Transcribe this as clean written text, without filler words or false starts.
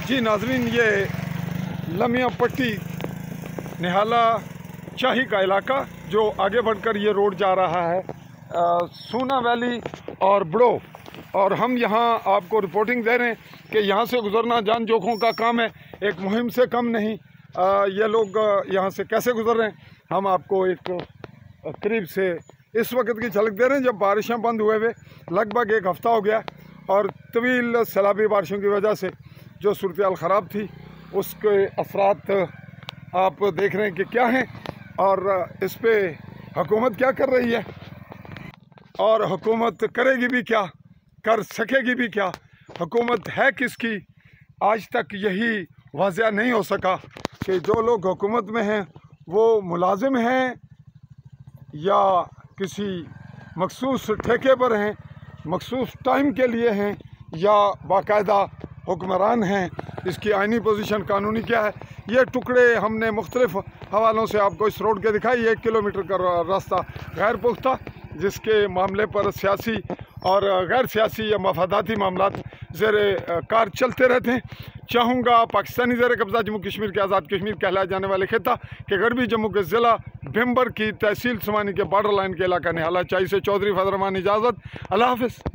जी नाजरीन, ये लमिया पट्टी निहाला शाही का इलाका जो आगे बढ़कर ये रोड जा रहा है सूना वैली और बड़ो, और हम यहाँ आपको रिपोर्टिंग दे रहे हैं कि यहाँ से गुजरना जान जोखों का काम है, एक मुहिम से कम नहीं। ये लोग यहाँ से कैसे गुजर रहे हैं हम आपको एक करीब से इस वक्त की झलक दे रहे हैं, जब बारिशें बंद हुए हुए लगभग एक हफ़्ता हो गया और तवील सैलाबी बारिशों की वजह से जो सूरत ख़राब थी उसके असरात आप देख रहे हैं कि क्या हैं और इस पे हुकूमत क्या कर रही है और हुकूमत करेगी भी क्या, कर सकेगी भी क्या, हुकूमत है किसकी। आज तक यही वाज़ह नहीं हो सका कि जो लोग हुकूमत में हैं वो मुलाजिम हैं या किसी मखसूस ठेके पर हैं, मखसूस टाइम के लिए हैं, या बाकायदा हुक्मरान हैं। इसकी आइनी पोजीशन कानूनी क्या है, ये टुकड़े हमने मुख्तलिफ हवालों से आपको इस रोड के दिखाई। 1 किलोमीटर का रास्ता गैर पुख्ता, जिसके मामले पर सियासी और गैर सियासी या मफादाती मामलात ज़ेर कार चलते रहते हैं। चाहूँगा पाकिस्तानी ज़ेर कब्ज़ा जम्मू कश्मीर के आज़ाद कश्मीर कहलाए जाने वाले खिता के गरबी जम्मू के ज़िला भिम्बर की तहसील समानी के बॉर्डर लाइन के इलाका निहाला चाई से चौधरी फजल रहमान इजाज़त। अल्लाह हाफ़िज़।